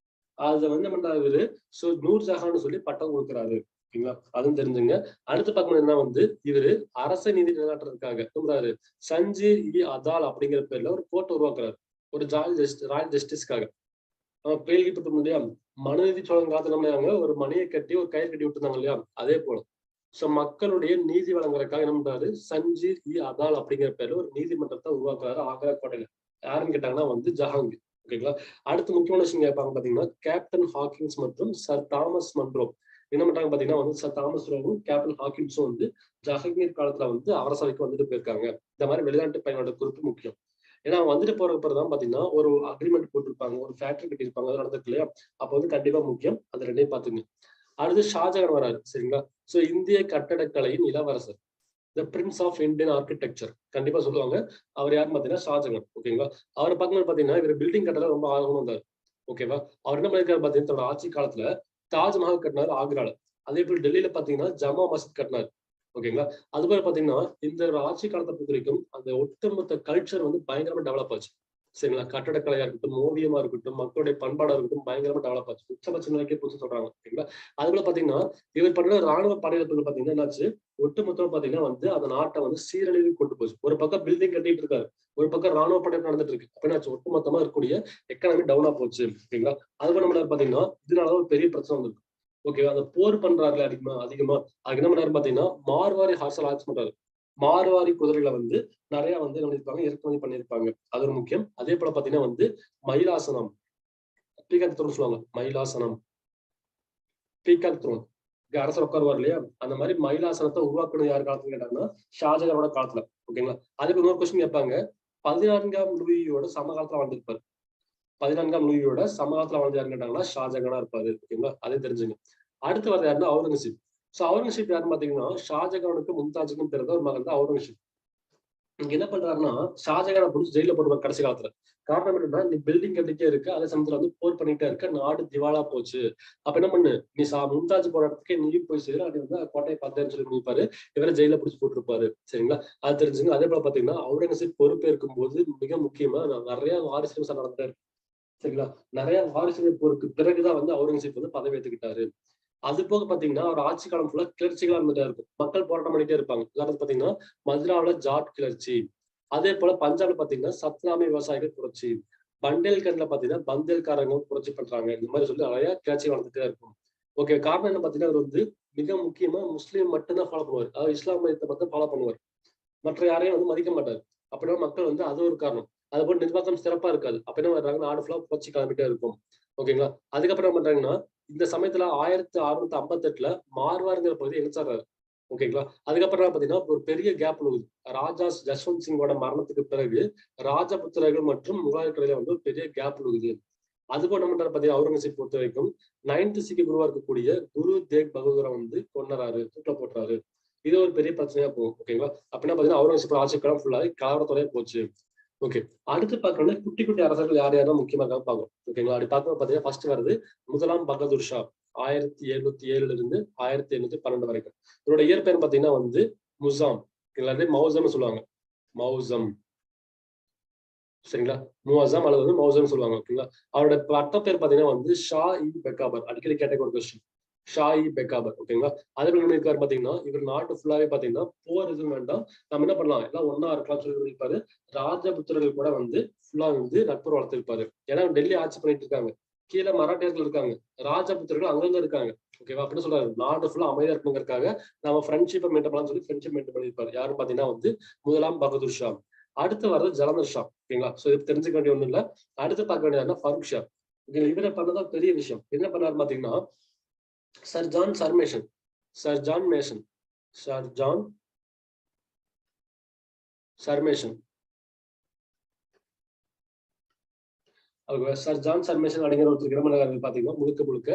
அத வந்து என்ன பண்றாரு இவரு, சோ நூர் ஜஹான்னு சொல்லி பட்டம் கொடுக்குறாரு. ஓகேங்களா. அதுவும் தெரிஞ்சுங்க. அடுத்து பார்க்கணும் என்ன வந்து இவரு அரச நீதி நிலைநாட்டுறதுக்காக சொல்றாரு, சஞ்சீர் இ அதால் அப்படிங்கிற பேர்ல ஒரு கோர்ட் உருவாக்குறாரு. ஒரு ராயல் ஜஸ்டிஸ்க்காக. நம்ம கேள்விப்பட்ட முடியாது, மனுநீதி சோழன் காலத்துல நம்ம ஒரு மணியை கட்டி ஒரு கயிறு கட்டி விட்டுருந்தாங்க இல்லையா, அதே போல சோ மக்களுடைய நீதி வழங்குறதுக்காக என்ன பண்றாரு, சஞ்சீர் இ அதால் அப்படிங்கிற பேர்ல ஒரு நீதிமன்றத்தை உருவாக்குறாரு ஆக்ரா கோட்டையில. யாருன்னு கேட்டாங்கன்னா வந்து ஜஹாங்கீர். ஓகேங்களா. அடுத்து முக்கியமான விஷயம் கேட்பாங்க பாத்தீங்கன்னா, கேப்டன் ஹாக்கின்ஸ் மற்றும் சர் தாமஸ் மன்றோ என்ன பண்றாங்க பாத்தீங்கன்னா வந்து சர் தாமஸ் ரோவும் கேப்டன் ஹாக்கின்ஸும் வந்து ஜஹாங்கீர் காலத்துல வந்து அரசவைக்கு வந்துட்டு போயிருக்காங்க. இந்த மாதிரி வெளிநாட்டு பயனோட குறிப்பு முக்கியம். ஏன்னா அவங்க வந்துட்டு போற பிறகுதான் பாத்தீங்கன்னா ஒரு அக்ரிமெண்ட் போட்டிருப்பாங்க, ஒரு ஃபேக்டரி கட்டியிருப்பாங்க, அது நடந்திருக்கு இல்லையா. அப்ப வந்து கண்டிப்பா முக்கியம். அது ரெண்டையும் பாத்துங்க. அடுத்து ஷாஜகான் வராரு. சரிங்களா. சோ இந்திய கட்டடக்கலையின் இளவரசர், the prince of Indian architecture கண்டிப்பா சொல்லுவாங்க. அவர் யாருன்னு பாத்தீங்கன்னா ஷாஜகான். ஓகேங்களா. அவரை பார்க்கும்போது பாத்தீங்கன்னா இவர் பில்டிங் கட்டல ரொம்ப ஆர்வமா இருந்தார். ஓகேவா. அவர் என்ன பண்ணிருக்காரு பாத்தீங்கன்னா தன்னோட ஆட்சி காலத்துல தாஜ்மஹால் கட்டினாரு ஆக்ரால. அதே போல டெல்லியில பாத்தீங்கன்னா ஜமா மஸ்ஜித் கட்டினாரு. ஓகேங்களா. அது போல பாத்தீங்கன்னா இந்த ஆட்சி காலத்தை பொறுத்த வரைக்கும் அந்த ஒட்டுமொத்த கல்ச்சர் வந்து பயங்கரமா டெவலப் ஆச்சு. சரிங்களா. கட்டடக்கலையா இருக்கட்டும், ஓவியமா இருக்கட்டும், மக்களுடைய பண்பாடா இருக்கட்டும் பயங்கரமா டெவலப் ஆச்சு. உச்சபட்ச நிலைக்கே போச்சு சொல்றாங்க. ஓகேங்களா. அது போல பாத்தீங்கன்னா இவர் பண்ண ராணுவ படையெடுப்புகள் பாத்தீங்கன்னா என்னாச்சு, ஒட்டுமொத்தமா பாத்தீங்கன்னா வந்து அந்த நாட்டை வந்து சீரழிவு கொண்டு போச்சு. ஒரு பக்கம் பில்டிங் கட்டிட்டு இருக்காரு, ஒரு பக்கம் ராணுவ படையெடுப்பு நடந்துட்டு இருக்கு. அப்ப என்னாச்சு, ஒட்டுமொத்தமா இருக்கக்கூடிய எக்கானமி டவுனா போச்சு. ஓகேங்களா. அது போல நம்ம பாத்தீங்கன்னா இதனாலதான் ஒரு பெரிய பிரச்சனை வந்திருக்கு. ஓகேவா. அந்த போர் பண்றாருல அதிகமா அதிகமா அதுக்கு என்ன பண்ணாரு பாத்தீங்கன்னா மார்வாரி ஹார்ஸ் லான்ச் பண்றாரு. மார்வாரி குதிரைகளை வந்து நிறைய வந்து என்ன பண்ணிருப்பாங்க, இறக்குமதி பண்ணிருப்பாங்க. அது ஒரு முக்கியம். அதே போல பாத்தீங்கன்னா வந்து மயிலாசனம், பீகாக் த்ரோன் சொல்லுவாங்க. மயிலாசனம், பீகாக் த்ரோன், அரசர் உட்காருவார் இல்லையா, அந்த மாதிரி மயிலாசனத்தை உருவாக்குனது யார் காலத்துல கேட்டாங்கன்னா ஷாஜகானோட காலத்துல. ஓகேங்களா. அதுக்கு இன்னொரு கொஸ்டின் கேட்பாங்க, 14ஆம் லூயியோட சமகாலத்துல வாழ்ந்திருப்பாரு. 14ஆம் லூயியோட சமகாலத்துல வாழ்ந்து யாருன்னு கேட்டாங்கன்னா ஷாஜகானா இருப்பாரு. ஓகேங்களா. அதே தெரிஞ்சுங்க. அடுத்து வர யாருன்னா அவுரங்கசீப். சோ அவுரங்கசீப் யாருன்னு பாத்தீங்கன்னா ஷாஜகானுக்கும் மும்தாஜுக்கும் பிறந்த ஒரு மகன் தான் அவுரங்கசீப். இங்க என்ன பண்றாருன்னா ஷாஜகானை பிடிச்சி ஜெயில போடுவார் கடைசி காலத்துல. காரணம் என்னன்னா, நீ பில்டிங் கட்டிட்டே இருக்க, அதே சமயத்துல வந்து போர் பண்ணிட்டே இருக்க, நாடு திவாலா போச்சு. அப்ப என்ன பண்ணு, நீ மும்தாஜ் போற இடத்துக்கே நீயும் போய் சேரு, அப்படி வந்து கோட்டையை பார்த்தேன்னு சொல்லி நினைப்பாரு. இவரை ஜெயில பிடிச்சி போட்டிருப்பாரு. சரிங்களா. அது தெரிஞ்சுங்க. அதே போல பாத்தீங்கன்னா அவுரங்கசீப் பொறுப்பேற்கும் போது மிக முக்கியமா நிறைய வாரிசு சண்டை நடந்தாரு. சரிங்களா. நிறைய வாரிசு போருக்கு பிறகுதான் வந்து அவுரங்கசீப் வந்து பதவி ஏத்துக்கிட்டாரு. அது போக பாத்தீங்கன்னா அவர் ஆட்சி காலம் ஃபுல்லா கிளர்ச்சிகளா இருந்துட்டே இருக்கும். மக்கள் போராட்டம் பண்ணிட்டே இருப்பாங்க. உதாரணத்துக்கு பாத்தீங்கன்னா மதுராவில ஜாட் கிளர்ச்சி, அதே போல பஞ்சாப்ல பாத்தீங்கன்னா சத்னாமி விவசாயிகள் புரட்சி, பண்டேல்கண்ட்ல பாத்தீங்கன்னா பந்தேல்காரங்க புரட்சி பண்றாங்க. இந்த மாதிரி சொல்லி நிறைய கிளர்ச்சி நடந்துட்டே இருக்கும். ஓகே. காரணம் என்ன பாத்தீங்கன்னா அவர் வந்து மிக முக்கியமா முஸ்லீம் மட்டும்தான் ஃபாலோ பண்ணுவார். அதாவது இஸ்லாம் மதத்தை மட்டும் ஃபாலோ பண்ணுவார். மற்ற யாரையும் வந்து மதிக்க மாட்டாரு. அப்படின்னா மக்கள் வந்து அது ஒரு காரணம். அது போல நிர்வாகம் சிறப்பா இருக்காது. அப்ப என்ன பண்றாங்க, நாடு ஃபுல்லா புரட்சி கிளம்பிட்டே இருக்கும். ஓகேங்களா. அதுக்கப்புறம் என்ன பண்றாங்கன்னா இந்த சமயத்துல 1658ல மார்வாருங்கிற பகுதி இணைச்சாரு. ஓகேங்களா. அதுக்கப்புறம் பாத்தீங்கன்னா ஒரு பெரிய கேப் விழுகுது. ராஜா ஜஸ்வந்த் சிங்கோட மரணத்துக்கு பிறகு ராஜபுத்திரர்கள் மற்றும் முகலாயர்களிடையே வந்து ஒரு பெரிய கேப் விழுகுது. அது போல என்ன பண்றாரு பாத்தீங்கன்னா அவுரங்கசீப் பொறுத்த வரைக்கும் 9th சீக்கிய குருவா இருக்கக்கூடிய குரு தேக் பகதூரை வந்து கொன்னறாரு, தூக்கில போட்டுறாரு. இது ஒரு பெரிய பிரச்சனையா போகும். ஓகேங்களா. அப்படின்னா பாத்தீங்கன்னா அவுரங்கசீப் ஆட்சி காலம் ஃபுல்லாவே கலவரத்தோடயே போச்சு. ஓகே. அடுத்து பார்க்கணும்னா குட்டி குட்டி அரசர்கள் யார் யாரும் முக்கியமா இருக்காங்க பார்க்கணும். ஓகேங்களா. அப்படி பார்க்கும்போது பாத்தீங்கன்னா ஃபர்ஸ்ட் வருது முதலாம் பகதூர் ஷா. 1707ல இருந்து 1812 வரைக்கும். இவரோட இயற்பெயர் பாத்தீங்கன்னா வந்து முசாம், இல்லாட்டி மௌசம்னு சொல்லுவாங்க. மௌசம். சரிங்களா. முஅzzam அல்லது வந்து மௌசம்னு சொல்லுவாங்க. ஓகேங்களா. அவரோட பட்டப்பேர் பாத்தீங்கன்னா வந்து ஷா இ பெக்காபர். அடிக்கடி கேட்ட ஒரு கொஸ்டின். ஷா இ பெக்காபர். ஓகேங்களா. அதுக்கு என்ன பண்ணிருக்காரு பாத்தீங்கன்னா இவர் நாட்டு ஃபுல்லாவே பாத்தீங்கன்னா போர் எதுவும் வேண்டாம், நம்ம என்ன பண்ணலாம், எல்லாம் ஒன்னா இருக்கலாம் சொல்லி பண்ணிருப்பாரு. ராஜபுத்திரர்கள் கூட வந்து ஃபுல்லா வந்து நட்புறவு வளர்த்திருப்பாரு. ஏன்னா டெல்லி ஆட்சி பண்ணிட்டு இருக்காங்க, கீழே மராட்டியர்கள் இருக்காங்க, ராஜபுத்திரர்கள் அங்கங்க இருக்காங்க. ஓகேவா. அப்படின்னு சொல்றாரு, நாடு ஃபுல்லா அமைதியா இருக்கணுங்கிறதுக்காக நம்ம ஃப்ரெண்ட்ஷிப்பை மெயின்டைன் பண்ணலாம்னு சொல்லி ஃப்ரெண்ட்ஷிப் மெயின்டைன் பண்ணிருப்பாரு. யாரும் பாத்தீங்கன்னா வந்து முதலாம் பகதூர் ஷா. அடுத்து வர்றது ஜலந்தர் ஷா. ஓகேங்களா. சோ இது தெரிஞ்சுக்க வேண்டிய ஒண்ணு இல்ல. அடுத்து பார்க்க வேண்டியதுன்னா ஃபருக் ஷா. இவரை பண்ணதான் பெரிய விஷயம். என்ன பண்ணாரு பாத்தீங்கன்னா sir John சர்மேஷன், sir John மேஷன், sir John சர்மேஷன், sir John சர்மேஷன் அப்படிங்கிற ஒருத்தர் இடமனகாரர்கள் பாத்தீங்கன்னா முழுக்க முழுக்க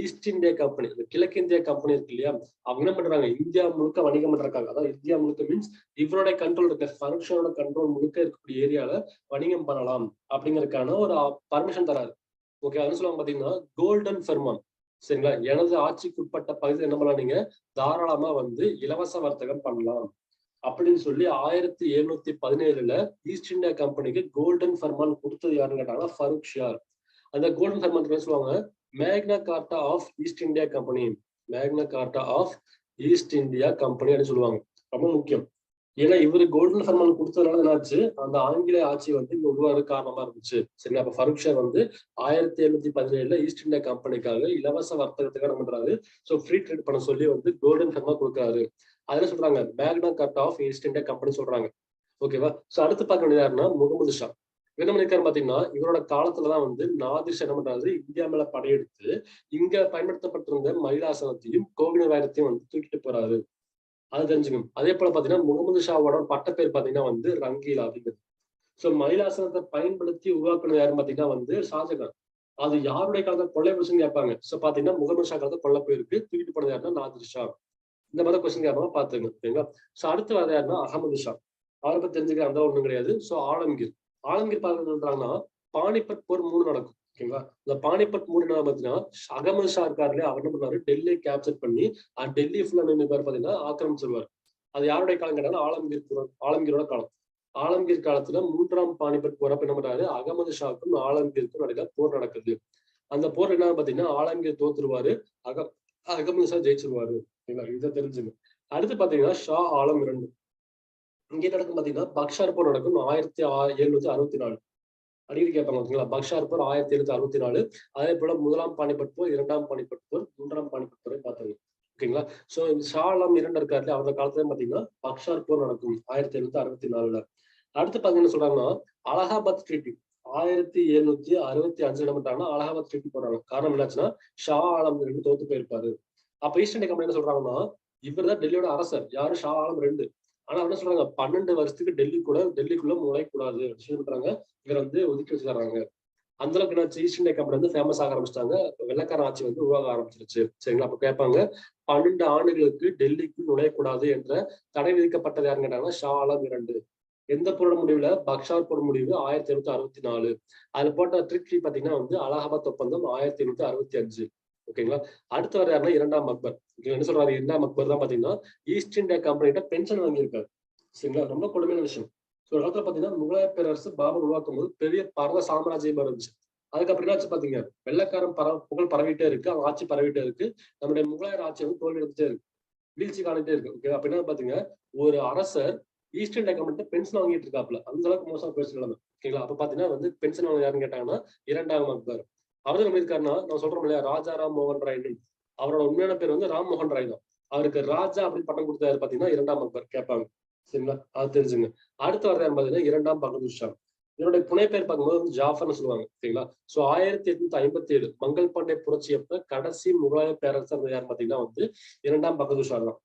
ஈஸ்ட் இந்தியா கம்பெனி, கிழக்கு இந்தியா கம்பெனி இருக்கு இல்லையா, அவங்க என்ன பண்றாங்க, இந்தியா முழுக்க வணிகம் பண்றாங்க. அதாவது இந்தியா முழுக்க மீன்ஸ் இவருடைய கண்ட்ரோல் இருக்க ஃபருக் ஷாவோட கண்ட்ரோல் முழுக்க இருக்கக்கூடிய ஏரியால வணிகம் பண்ணலாம் அப்படிங்கறதுக்கான ஒரு பர்மிஷன் தராரு. ஓகே. அது சொல்லுவாங்க பாத்தீங்கன்னா கோல்டன் ஃபெர்மான். சரிங்களா. எனது ஆட்சிக்கு உட்பட்ட பகுதியில் என்ன பண்ணலாம், நீங்க தாராளமா வந்து இலவச வர்த்தகம் பண்ணலாம் அப்படின்னு சொல்லி 1717ல ஈஸ்ட் இந்தியா கம்பெனிக்கு கோல்டன் ஃபர்மான் கொடுத்தது யாருன்னு கேட்டாங்கன்னா ஃபருக் ஷா. அந்த கோல்டன் ஃபர்மான் சொல்லுவாங்க மேக்னா கார்ட்டா ஆஃப் ஈஸ்ட் இந்தியா கம்பெனி, மேக்னா கார்ட்டா ஆஃப் ஈஸ்ட் இந்தியா கம்பெனி அப்படின்னு சொல்லுவாங்க. ரொம்ப முக்கியம். ஏன்னா இவரு கோல்டன் ஃபர்மான் கொடுத்ததுனால என்னாச்சு, அந்த ஆங்கிலேய ஆட்சி வந்து இங்க உருவாக காரணமா இருந்துச்சு. சரிங்களா. அப்ப ஃபருக் ஷா வந்து 1717ல ஈஸ்ட் இந்தியா கம்பெனிக்காக இலவச வர்த்தகத்துக்காக என்ன பண்றாரு, சோ ஃப்ரீ ட்ரேட் பண்ண சொல்லி வந்து கோல்டன் ஃபர்மான் கொடுக்குறாரு. அதெல்லாம் சொல்றாங்க மேக்னா கார்ட்டா ஆஃப் ஈஸ்ட் இந்தியா கம்பெனி சொல்றாங்க. ஓகேவா. சோ அடுத்து பார்க்க வேண்டியது யாருன்னா முகமது ஷா. என்ன பண்ணிருக்காரு பாத்தீங்கன்னா இவரோட காலத்துலதான் வந்து நாதிர் ஷா என்ன பண்றாரு, இந்தியா மேல படையெடுத்து இங்க பயன்படுத்தப்பட்டிருந்த மயிலாசனத்தையும் கோகினூராயத்தையும் வந்து தூக்கிட்டு போறாரு. அது தெரிஞ்சுக்கணும். அதே போல பாத்தீங்கன்னா முகமது ஷாவோட பட்ட பேர் பாத்தீங்கன்னா வந்து ரங்கீலா அப்படிங்கிறது. சோ மயிலாசனத்தை பயன்படுத்தி உருவாக்குனது யாருன்னு பாத்தீங்கன்னா வந்து ஷாஜகான். அது யாருடைய காலத்துல கொள்ளை போச்சுன்னு கேட்பாங்க. சோ பாத்தீங்கன்னா முகமது ஷா காலத்துல கொள்ளை போயிருக்கு, தூக்கிட்டு போனது யாருன்னா நாதிர் ஷா. இந்த மாதிரி கொஸ்டின் கேட்பாங்க பாத்துங்க. ஓகேங்களா. சோ அடுத்து வர யாருன்னா அகமது ஷா. அவரை பத்தி தெரிஞ்சுக்க அந்த ஒண்ணும் கிடையாது. சோ ஆலம்கீர். ஆலம்கீர் பாக்குறாங்கன்னா பானிபட் போர் 3 நடக்கும். ஓகேங்களா. இந்த பானிபட் மூடு என்ன பாத்தீங்கன்னா அகமது ஷா இருக்காருல்லையா, அவர் என்ன பண்ணாரு, டெல்லியை கேப்சர் பண்ணி டெல்லி ஃபுல்லா என்ன பேர் பாத்தீங்கன்னா ஆக்கிரமிச்சிருவார். அது யாருடைய காலம் கேட்டாலும் ஆலம்கீரோட காலம். ஆலம்கீர் காலத்துல 3ஆம் பானிபட் போறப்ப என்ன பண்றாரு, அகமது ஷாக்கும் ஆலம்கீருக்கும் நடுல போர் நடக்குது. அந்த போர் என்ன பாத்தீங்கன்னா ஆலம்கீர் தோத்துருவாரு, அகமது ஷா ஜெயிச்சிருவாரு. இதை தெரிஞ்சுங்க. அடுத்து பாத்தீங்கன்னா ஷா ஆலம் 2 இங்கே நடக்கும் பாத்தீங்கன்னா பக்ஷார் போர் நடக்கும் 1764. அடிக்கடி கேட்பாங்க ஓகேங்களா. பக்ஷார் போர் 1764. அதே போல 1ஆம் பானிபட் போர், 2ஆம் பானிபட் போர், 3ஆம் பானிபட் போரை பார்த்தாங்க. ஓகேங்களா. சோ ஷா ஆலம் 2 இருக்காரு, அவரோட காலத்துல பாத்தீங்கன்னா பக்ஷார் போர் நடக்கும் 1764. அடுத்து பாத்தீங்கன்னா சொல்றாங்கன்னா அலகாபாத் ட்ரீட்டி 1765 என்ன பண்றாங்கன்னா அலகாபாத் ட்ரீட்டி போடுறாங்க. காரணம் என்னாச்சுன்னா ஷா ஆலம் 2 தோத்து போயிருப்பாரு. அப்ப ஈஸ்ட் இந்தியா கம்பெனி என்ன சொல்றாங்கன்னா இவர் தான் டெல்லியோட அரசர், யாரு, ஷா ஆலம் 2. ஆனா என்ன சொல்றாங்க, 12 வருஷத்துக்கு டெல்லிக்குள்ள நுழையக்கூடாது அப்படின்னு பண்றாங்க. இவர் ஒதுக்கி வச்சுக்கிறாங்க. அந்த அளவுக்கு என்னாச்சு, ஈஸ்ட் இந்தியா கம்பெனி ஃபேமஸ் ஆக ஆரம்பிச்சிட்டாங்க. வெள்ளக்கார ஆட்சி உருவாக ஆரம்பிச்சிருச்சு. சரிங்களா. அப்ப கேட்பாங்க 12 ஆண்டுகளுக்கு டெல்லிக்கு நுழையக்கூடாது என்ற தடை விதிக்கப்பட்டது யாருன்னு கேட்டாங்கன்னா ஷா ஆலம் 2. எந்த போரோட முடிவுல, பக்ஷார் போர் முடிவு 1764. அதுல போட்ட ட்ரிக் பாத்தீங்கன்னா அலகாபாத் ஒப்பந்தம் 1765. ஓகேங்களா. அடுத்து வர யாருன்னா 2ஆம் அக்பர். என்ன சொல்றாரு, 2ஆம் அக்பர் தான் பாத்தீங்கன்னா ஈஸ்ட் இந்தியா கம்பெனிட்ட பென்ஷன் வாங்கியிருக்காரு. சரிங்களா. ரொம்ப கொடுமையான விஷயம். ஒரு காலத்துல பாத்தீங்கன்னா முகலாய பேரரசு பாபர் உருவாக்கும் போது பெரிய பரவ சாம்ராஜ்யமா இருந்துச்சு. அதுக்கப்புறம் என்னாச்சு பாத்தீங்க, வெள்ளக்காரன் புகழ் பரவிட்டே இருக்கு, அவங்க ஆட்சி பரவிட்டே இருக்கு. நம்முடைய முகலாயர் ஆட்சி தோல்வி எடுத்துட்டே இருக்கு, வீழ்ச்சி காணிட்டே இருக்கு. ஓகே. அப்ப என்ன பாத்தீங்க, ஒரு அரசர் ஈஸ்ட் இந்தியா கம்பெனி பென்ஷன் வாங்கிட்டு இருக்காப்ல, அந்த அளவுக்கு மோசமா போயிடுச்சு நிலைமை. ஓகேங்களா. அப்ப பாத்தீங்கன்னா பென்ஷன் வாங்க யாருன்னு கேட்டாங்கன்னா 2ஆம் அக்பர். அவர் என்ன இருக்காருன்னா, நான் சொல்றோம் இல்லையா, ராஜா ராம் மோகன் ராய். அவரோட உண்மையான பேர் ராம் மோகன் ராய் தான். அவருக்கு ராஜா அப்படின்னு பட்டம் கொடுத்தாரு பாத்தீங்கன்னா 2ஆம் அக்பர். கேட்பாங்க. சரிங்களா. அது தெரிஞ்சுங்க. அடுத்து வர பாத்தீங்கன்னா 2ஆம் பகதூர் ஷா. என்னுடைய புனை பேர் பார்க்கும்போது ஜாஃபர்னு சொல்லுவாங்க. சரிங்களா. சோ 1857 மங்கள் பாண்டே புரட்சி அப்ப கடைசி முகலாய பேரரசர் யார் பாத்தீங்கன்னா 2ஆம் பகதூர் ஷா தான்.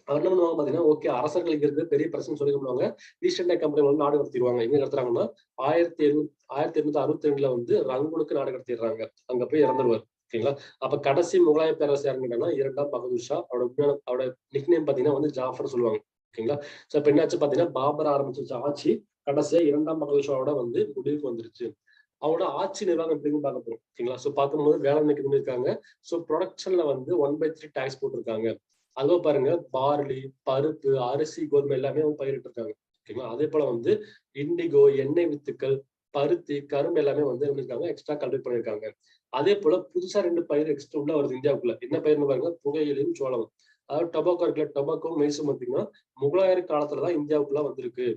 அவர் என்ன பண்ணுவாங்க பாத்தீங்கன்னா, ஓகே அரசர்களுக்கு இருக்கு பெரிய பிரச்சனை சொல்லி பண்ணுவாங்க, ஈஸ்ட் இந்தியா கம்பெனி நாடு கடத்திடுவாங்க. எங்க கடத்துறாங்கன்னா 1862 ரங்கூனுக்கு நாடு கடத்திடுறாங்க. அங்க போய் இறந்துருவார். ஓகேங்களா. அப்ப கடைசி முகலாய பேரரசு யாருன்னா 2ஆம் பகதூர் ஷா. அவரோட நிக்நேம் பாத்தீங்கன்னா ஜாஃபர் சொல்லுவாங்க. ஓகேங்களா. சோ இப்ப என்னாச்சு பாத்தீங்கன்னா, பாபர் ஆரம்பிச்ச ஆட்சி கடைசியா 2ஆம் பகதூர் ஷாவோட முடிவுக்கு வந்துருச்சு. அவரோட ஆட்சி நிர்வாகம் எப்படின்னு பார்க்க போறோம். ஓகேங்களா. சோ பார்க்கும்போது வேளாண்மைக்கு பண்ணிருக்காங்க. சோ ப்ரொடக்ஷன்ல 1/3 டாக்ஸ் போட்டிருக்காங்க. அதுவும் பாருங்க, பார்லி, பருப்பு, அரிசி, கோதுமை எல்லாமே பயிரிட்டு இருக்காங்க. ஓகேங்களா. அதே போல இண்டிகோ, எண்ணெய் வித்துக்கள், பருத்தி, கரும்பு எல்லாமே இருக்காங்க, எக்ஸ்ட்ரா கல்டிவேட் பண்ணிருக்காங்க. அதே போல புதுசா 2 பயிர் எக்ஸ்ட்ரா உள்ள வருது இந்தியாவுக்குள்ள. என்ன பயிர்னு பாருங்க, புகையிலையும் சோளமும். அதாவது டொபாக்கோ இருக்குல்ல, டொபாக்கோ மெய்ஸும் பாத்தீங்கன்னா முகலாயர் காலத்துலதான் இந்தியாவுக்குள்ள வந்திருக்கு.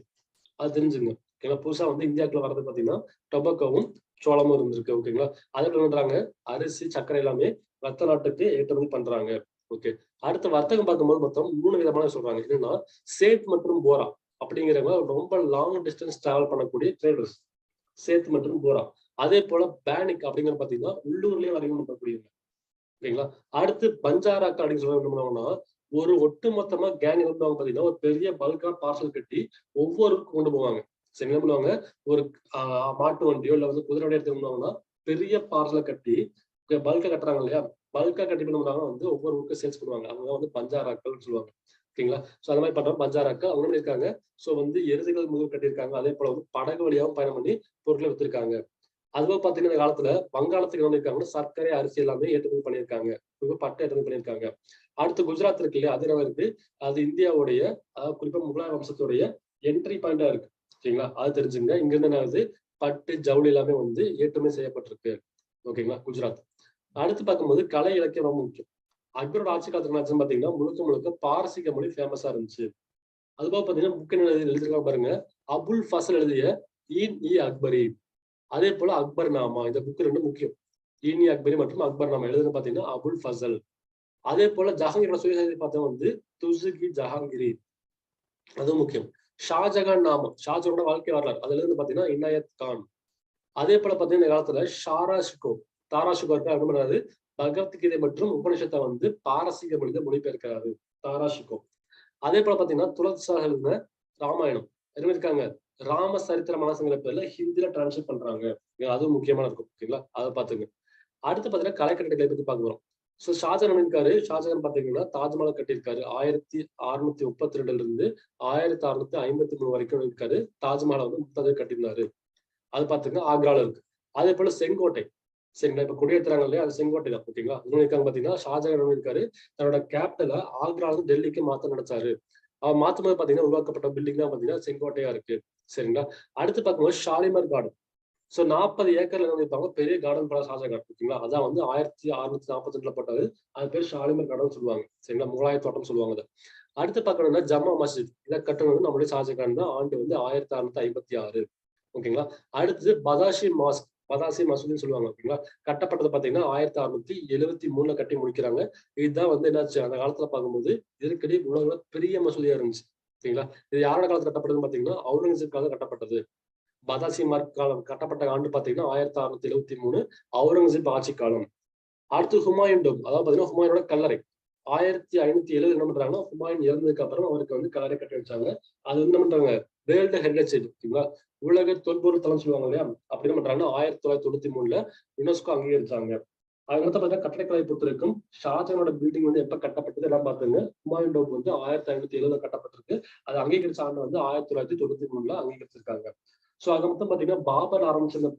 அது தெரிஞ்சுங்க. ஓகேங்களா. புதுசா இந்தியாவுக்குள்ள வர்றது பாத்தீங்கன்னா டொபாக்கோவும் சோளமும் இருந்திருக்கு. ஓகேங்களா. அதுல பண்றாங்க அரிசி, சர்க்கரை எல்லாமே ரத்த நாட்டுக்கு ஏற்றுமதி பண்றாங்க. ஓகே. அடுத்த வர்த்தகம் பார்க்கும்போது மொத்தம் 3 விதமான சொல்றாங்க. என்னன்னா சேத் மற்றும் போரா அப்படிங்கிறவங்க ரொம்ப லாங் டிஸ்டன்ஸ் டிராவல் பண்ணக்கூடிய ட்ரேடர்ஸ், சேத் மற்றும் போரா. அதே போல பேனிக் அப்படிங்கிற பாத்தீங்கன்னா உள்ளூர்லயே வணிகம் பண்ணக்கூடியவங்க. ஓகேங்களா. அடுத்து பஞ்சாராக்கள் அப்படின்னு சொல்ல என்ன பண்ணுவாங்கன்னா, ஒரு ஒட்டுமொத்தமா கேங் பாத்தீங்கன்னா ஒரு பெரிய பல்கா பார்சல் கட்டி ஒவ்வொருக்கும் கொண்டு போவாங்க. சரி, என்ன பண்ணுவாங்க, ஒரு மாட்டு வண்டியோ இல்ல குதிரை வண்டியோ எடுத்துக்கிட்டாங்கன்னா பெரிய பார்சலை கட்டி பல்கா கட்டுறாங்க இல்லையா, பல்கா கட்டி பண்ணுவாங்க ஒவ்வொரு ஊருக்கு சேல்ஸ் பண்ணுவாங்க. அவங்க பஞ்சாராக்கள் சொல்லுவாங்க. ஓகேங்களா. சோ அந்த மாதிரி பண்றோம் பஞ்சாராக்கள் அவங்க பண்ணிருக்காங்க. சோ எருதுகள் முதுகு கட்டியிருக்காங்க. அதே போல படகு வழியாவும் பயணம் பண்ணி பொருட்களை வித்திருக்காங்க. அதுவும் பாத்தீங்கன்னா இந்த காலத்துல வங்காளத்துக்கு பண்ணிருக்காங்கன்னா சர்க்கரை, அரிசி எல்லாமே ஏற்றுமதி பண்ணியிருக்காங்க. பட்டை ஏற்றுமதி பண்ணியிருக்காங்க. அடுத்து குஜராத் இருக்கு இல்லையா, அது இருக்கு. அது இந்தியாவுடைய குறிப்பா முகலாய வம்சத்துடைய என்ட்ரி பாயிண்டா இருக்கு. ஓகேங்களா. அது தெரிஞ்சுங்க. இங்க இருந்து என்ன பட்டு, ஜவுளி எல்லாமே ஏற்றுமதி செய்யப்பட்டிருக்கு. ஓகேங்களா. குஜராத். அடுத்து பார்க்கும்போது கலை இலக்கியம் ரொம்ப முக்கியம். அக்பரோட ஆட்சி காலத்துல என்னாச்சுன்னு பாத்தீங்கன்னா முழுக்க பாரசீக மொழி ஃபேமஸா இருந்துச்சு. அதுபோக பாத்தீங்கன்னா புக் எழுதிருக்காங்க பாருங்க, அபுல் ஃபசல் எழுதிய அக்பரி. அதே போல அக்பர் நாமா, இந்த புக் 2 முக்கியம். அக்பரி மற்றும் அக்பர் நாமா எழுதுன்னு பாத்தீங்கன்னா அபுல் ஃபசல். அதே போல ஜஹாங்கீரோட சுயசரிதை பார்த்தா துசுகி ஜஹாங்கீரி, அதுவும் முக்கியம். ஷாஜகான் நாமம், ஷாஜகானோட வாழ்க்கை வரலாறு, அதுல இருந்து பாத்தீங்கன்னா இனாயத் கான். அதே போல பாத்தீங்கன்னா இந்த காலத்துல தாராஷிகோ என்ன பண்றாரு, பகவத்கீதை மற்றும் உபனிஷத்தை பாரசீக மொழியில மொழிபெயர்க்கிறாரு தாராஷிகோ. அதே போல பாத்தீங்கன்னா துளசிசாக இருந்த ராமாயணம் இருக்காங்க, ராம சரித்திர மனசுங்கிற பேர்ல ஹிந்தியில டிரான்ஸ்லேட் பண்றாங்க. அதுவும் முக்கியமான இருக்கும். ஓகேங்களா. அதை பாத்துங்க. அடுத்து பாத்தீங்கன்னா கலைக்கட்டளை பத்தி பாக்குறோம். சோ ஷாஜகான் இருக்காரு. ஷாஜகான் பாத்தீங்கன்னா தாஜ்மஹால் கட்டியிருக்காரு. 1632 இருந்து 1653 வரைக்கும் இருக்காரு. தாஜ்மஹால் மும்தாஜ் கட்டியிருந்தாரு. அது பாத்தீங்கன்னா ஆக்ரால இருக்கு. அதே போல செங்கோட்டை, சரிங்களா, இப்ப குடியேற்றுறாங்க இல்லையா, அது செங்கோட்டை தான். ஓகேங்களா, இன்னொன்னு இருக்காங்க பாத்தீங்கன்னா, ஷாஜகான் இருக்காரு, தன்னோட கேபிட்டலை ஆக்ரால இருந்து டெல்லிக்கு மாத்த நினைச்சாரு. அவர் மாத்தும் போது பாத்தீங்கன்னா உருவாக்கப்பட்ட பில்டிங் தான் பாத்தீங்கன்னா செங்கோட்டையா இருக்கு. சரிங்களா, அடுத்து பார்க்கும்போது ஷாலிமார் கார்டன். சோ 40 ஏக்கர்ல என்ன பண்ணிருப்பாங்க, பெரிய கார்டன் போல ஷாஜகான். ஓகேங்களா, அதான் வந்து 1642 போட்டது. அது பேர் ஷாலிமார் கார்டன் சொல்லுவாங்க. சரிங்களா, முகலாய தோட்டம் சொல்லுவாங்க அதை. அடுத்து பார்க்கணும்னா ஜம்மா மஸ்ஜித். இதை கட்டணம் நம்மளுடைய ஷாஜகான் தான். ஆண்டு வந்து 1656. ஓகேங்களா, அடுத்தது பதாஷி மாஸ்க், பதாசி மசூதின்னு சொல்லுவாங்க. ஓகேங்களா, கட்டப்பட்டது பாத்தீங்கன்னா 1673 கட்டி முடிக்கிறாங்க. இதுதான் வந்து என்னாச்சு, அந்த காலத்துல பார்க்கும்போது இதற்கிடையே உலக பெரிய மசூதியா இருந்துச்சு. ஓகேங்களா, இது யாரோட காலத்துல கட்டப்பட்டதுன்னு பாத்தீங்கன்னா அவுரங்கசீப் காலத்துல கட்டப்பட்டது. பதாசி மார்க் காலம் கட்டப்பட்ட ஆண்டு பாத்தீங்கன்னா 1673, அவுரங்கசீப் ஆட்சி காலம். அடுத்து ஹுமாயூன் டோம், அதாவது பாத்தீங்கன்னா ஹுமாயூனோட கல்லறை. 1570 என்ன பண்றாங்கன்னா, ஹுமாயூன் இறந்ததுக்கு அப்புறம் அவருக்கு வந்து கல்லறை கட்டி வச்சாங்க. அது வந்து என்ன பண்றாங்க, வேர்ல்டு ஹெரிடேஜ் சைட், ஓகேங்களா, உலக தொல்பொருள் தளம் சொல்லுவாங்க இல்லையா, அப்படி என்ன பண்றாங்கன்னா 1993 யுனெஸ்கோ அங்கீகரிச்சாங்க. அதுக்கடுத்து பாத்தீங்கன்னா கட்டடக்கலை பொறுத்த வரைக்கும் ஷாஜகானோட பில்டிங் வந்து எப்ப கட்டப்பட்டது எல்லாம் பாத்துங்க. ஹுமாயூன் டோம் வந்து 1570 கட்டப்பட்டிருக்கு. அது அங்கீகரிச்ச ஆண்டு வந்து 1993 அங்கீகரிச்சிருக்காங்க. சோ அது மொத்தம் பாத்தீங்கன்னா பாபர் ஆரம்பிச்ச இந்த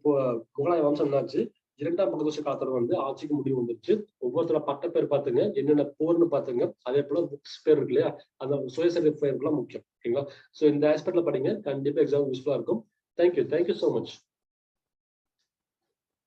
முகலாய வம்சம் என்னாச்சு, இரண்டாம் பகதூர் காலத்துல வந்து ஆட்சிக்கு முடிவு வந்துருச்சு. ஒவ்வொருத்தர பட்ட பேர் பாத்துங்க, என்னென்ன போர்னு பாத்துங்க. அதே போல புக்ஸ் பேர் இருக்கு இல்லையா, அந்த சுயசரிதை பேருக்குலாம் முக்கியம். ஓகேங்களா, சோ இந்த ஆஸ்பெக்ட்ல படிங்க, கண்டிப்பா எக்ஸாம் யூஸ்ஃபுல்லா இருக்கும். Thank you so much.